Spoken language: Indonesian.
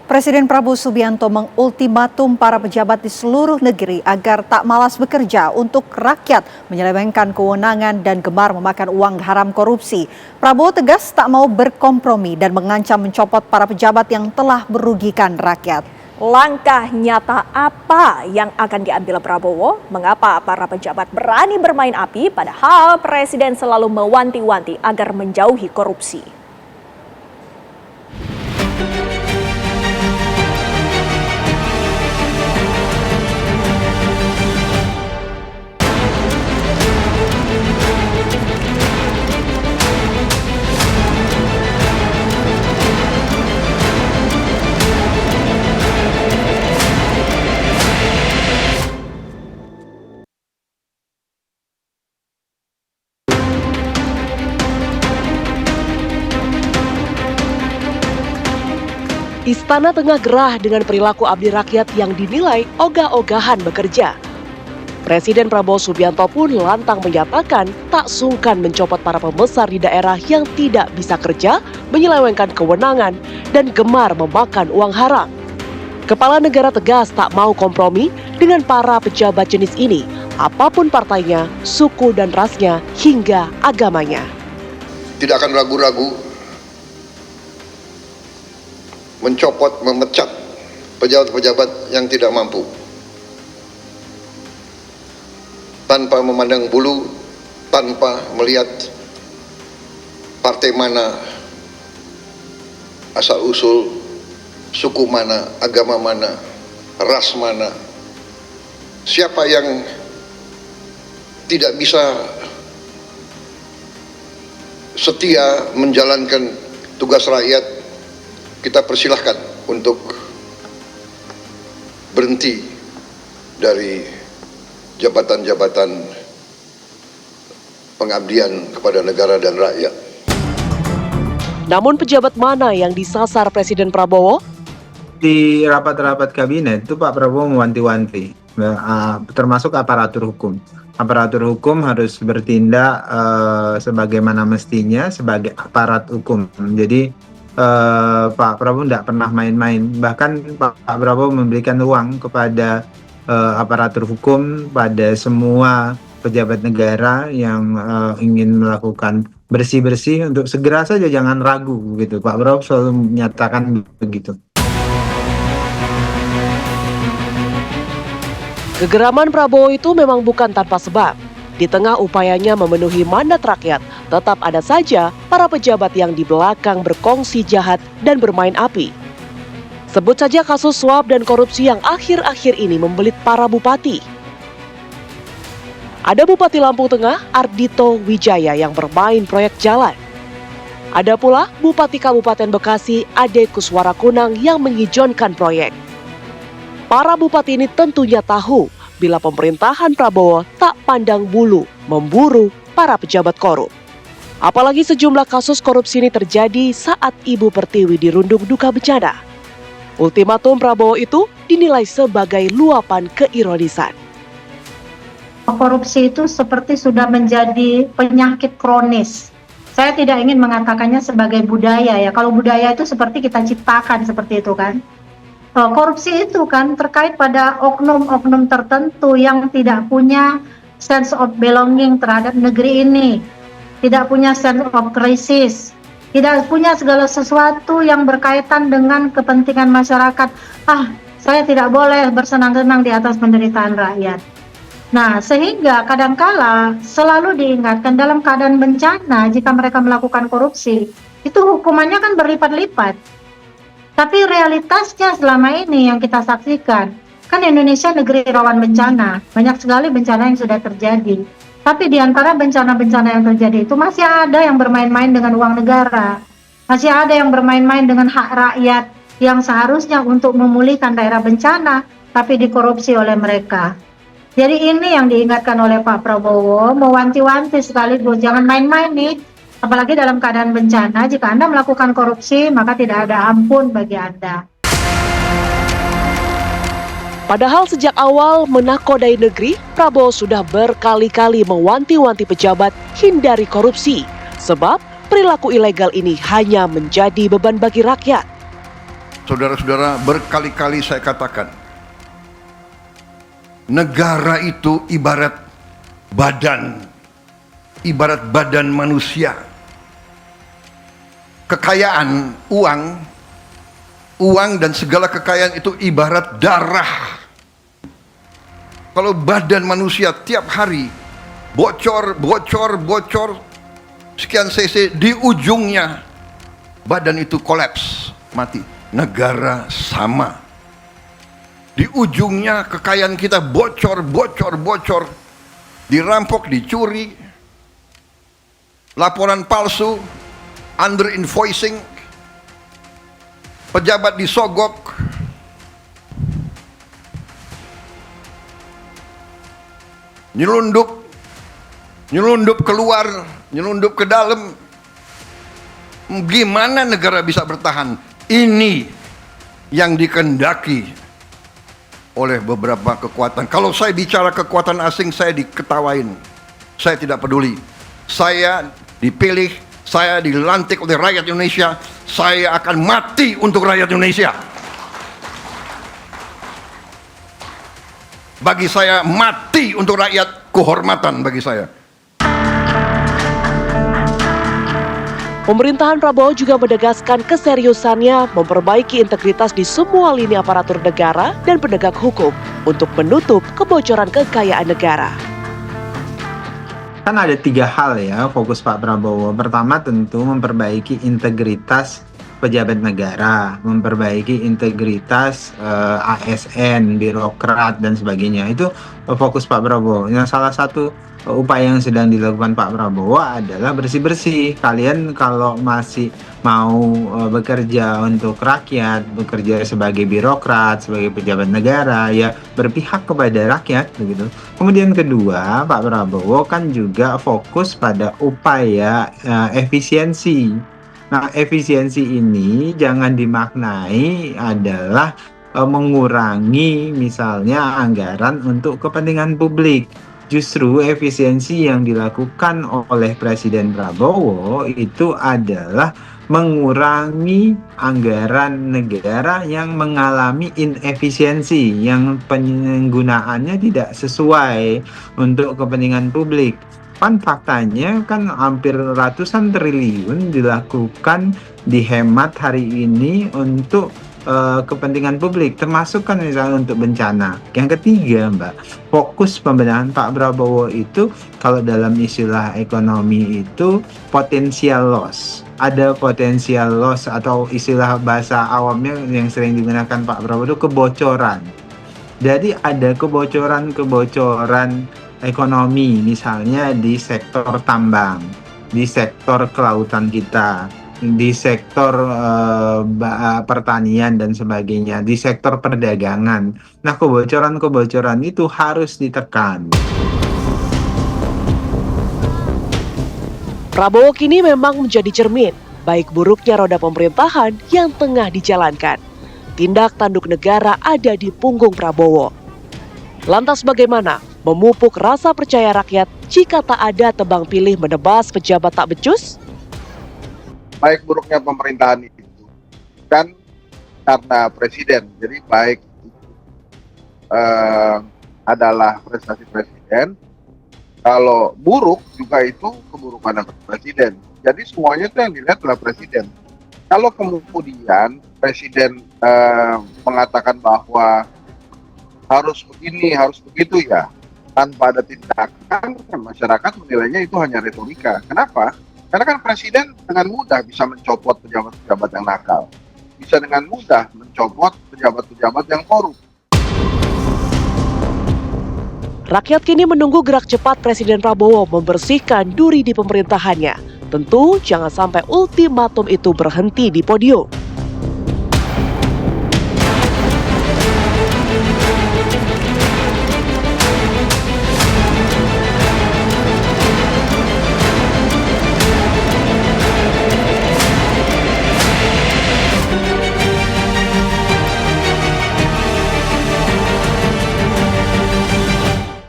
Presiden Prabowo Subianto mengultimatum para pejabat di seluruh negeri agar tak malas bekerja untuk rakyat, menyelewengkan kewenangan dan gemar memakan uang haram korupsi. Prabowo tegas tak mau berkompromi dan mengancam mencopot para pejabat yang telah merugikan rakyat. Langkah nyata apa yang akan diambil Prabowo? Mengapa para pejabat berani bermain api padahal Presiden selalu mewanti-wanti agar menjauhi korupsi? Istana tengah gerah dengan perilaku abdi rakyat yang dinilai ogah-ogahan bekerja. Presiden Prabowo Subianto pun lantang menyatakan tak sungkan mencopot para pembesar di daerah yang tidak bisa kerja, menyelewengkan kewenangan, dan gemar memakan uang haram. Kepala negara tegas tak mau kompromi dengan para pejabat jenis ini, apapun partainya, suku dan rasnya, hingga agamanya. Tidak akan ragu-ragu mencopot, memecat pejabat-pejabat yang tidak mampu. Tanpa memandang bulu, tanpa melihat partai mana, asal-usul, suku mana, agama mana, ras mana. Siapa yang tidak bisa setia menjalankan tugas rakyat, kita persilahkan untuk berhenti dari jabatan-jabatan pengabdian kepada negara dan rakyat. Namun pejabat mana yang disasar Presiden Prabowo? Di rapat-rapat kabinet itu Pak Prabowo mewanti-wanti, termasuk aparatur hukum. Aparatur hukum harus bertindak sebagaimana mestinya sebagai aparat hukum. Jadi Pak Prabowo tidak pernah main-main. Bahkan Pak Prabowo memberikan uang kepada aparatur hukum, pada semua pejabat negara yang ingin melakukan bersih-bersih untuk segera saja, jangan ragu gitu. Pak Prabowo selalu menyatakan begitu. Kegeraman Prabowo itu memang bukan tanpa sebab. Di tengah upayanya memenuhi mandat rakyat, tetap ada saja para pejabat yang di belakang berkongsi jahat dan bermain api. Sebut saja kasus suap dan korupsi yang akhir-akhir ini membelit para bupati. Ada Bupati Lampung Tengah, Ardhito Wijaya yang bermain proyek jalan. Ada pula Bupati Kabupaten Bekasi, Ade Kuswara Kunang yang mengijonkan proyek. Para bupati ini tentunya tahu bila pemerintahan Prabowo tak pandang bulu memburu para pejabat korup. Apalagi sejumlah kasus korupsi ini terjadi saat Ibu Pertiwi dirundung duka bencana. Ultimatum Prabowo itu dinilai sebagai luapan keironisan. Korupsi itu seperti sudah menjadi penyakit kronis. Saya tidak ingin mengatakannya sebagai budaya ya. Kalau budaya itu seperti kita ciptakan seperti itu kan. Korupsi itu kan terkait pada oknum-oknum tertentu yang tidak punya sense of belonging terhadap negeri ini, tidak punya sense of crisis, tidak punya segala sesuatu yang berkaitan dengan kepentingan masyarakat. Saya tidak boleh bersenang-senang di atas penderitaan rakyat. Nah, sehingga kadangkala selalu diingatkan dalam keadaan bencana jika mereka melakukan korupsi, itu hukumannya kan berlipat-lipat. Tapi realitasnya selama ini yang kita saksikan, kan Indonesia negeri rawan bencana, banyak sekali bencana yang sudah terjadi. Tapi di antara bencana-bencana yang terjadi itu masih ada yang bermain-main dengan uang negara, masih ada yang bermain-main dengan hak rakyat yang seharusnya untuk memulihkan daerah bencana, tapi dikorupsi oleh mereka. Jadi ini yang diingatkan oleh Pak Prabowo, mewanti-wanti sekaligus, jangan main-main nih. Apalagi dalam keadaan bencana, jika Anda melakukan korupsi, maka tidak ada ampun bagi Anda. Padahal sejak awal menakodai negeri, Prabowo sudah berkali-kali mewanti-wanti pejabat hindari korupsi. Sebab perilaku ilegal ini hanya menjadi beban bagi rakyat. Saudara-saudara, berkali-kali saya katakan, negara itu ibarat badan manusia. Kekayaan, uang dan segala kekayaan itu ibarat darah. Kalau badan manusia tiap hari bocor sekian cc, di ujungnya badan itu kolaps, mati. Negara sama. Di ujungnya kekayaan kita bocor, dirampok, dicuri, laporan palsu, under invoicing, pejabat disogok, nyelundup keluar, nyelundup ke dalam. Gimana negara bisa bertahan? Ini yang dikehendaki oleh beberapa kekuatan. Kalau saya bicara kekuatan asing, saya diketawain. Saya tidak peduli. Saya dipilih, saya dilantik oleh rakyat Indonesia. Saya akan mati untuk rakyat Indonesia. Bagi saya, mati untuk rakyat, kehormatan bagi saya. Pemerintahan Prabowo juga menegaskan keseriusannya memperbaiki integritas di semua lini aparatur negara dan penegak hukum untuk menutup kebocoran kekayaan negara. Kan ada 3 hal ya fokus Pak Prabowo. Pertama tentu memperbaiki integritas pejabat negara, memperbaiki integritas ASN, birokrat dan sebagainya. Itu fokus Pak Prabowo. Yang salah satu upaya yang sedang dilakukan Pak Prabowo adalah bersih-bersih. Kalian kalau masih mau bekerja untuk rakyat, bekerja sebagai birokrat, sebagai pejabat negara, ya berpihak kepada rakyat begitu. Kemudian kedua, Pak Prabowo kan juga fokus pada upaya efisiensi. Nah, efisiensi ini jangan dimaknai adalah mengurangi misalnya anggaran untuk kepentingan publik. Justru efisiensi yang dilakukan oleh Presiden Prabowo itu adalah mengurangi anggaran negara yang mengalami inefisiensi, yang penggunaannya tidak sesuai untuk kepentingan publik. Kan faktanya kan hampir ratusan triliun dilakukan, dihemat hari ini untuk kepentingan publik, termasuk kan misalnya untuk bencana. Yang ketiga, Mbak, fokus pembenahan Pak Prabowo itu kalau dalam istilah ekonomi itu potensial loss. Ada potensial loss atau istilah bahasa awamnya yang sering digunakan Pak Prabowo itu kebocoran. Jadi ada kebocoran ekonomi misalnya di sektor tambang, di sektor kelautan kita, di sektor pertanian dan sebagainya, di sektor perdagangan. Nah, kebocoran itu harus ditekan. Prabowo kini memang menjadi cermin baik buruknya roda pemerintahan yang tengah dijalankan. Tindak tanduk negara ada di punggung Prabowo. Lantas bagaimana memupuk rasa percaya rakyat jika tak ada tebang pilih menebas pejabat tak becus? Baik buruknya pemerintahan itu kan karena presiden, jadi baik adalah prestasi presiden, kalau buruk juga itu keburukan presiden. Jadi semuanya itu yang dilihat adalah presiden. Kalau kemudian presiden mengatakan bahwa harus begini, harus begitu, ya tanpa ada tindakan, masyarakat menilainya itu hanya retorika. Kenapa? Karena kan presiden dengan mudah bisa mencopot pejabat-pejabat yang nakal, bisa dengan mudah mencopot pejabat-pejabat yang korup. Rakyat kini menunggu gerak cepat Presiden Prabowo membersihkan duri di pemerintahannya. Tentu jangan sampai ultimatum itu berhenti di podium.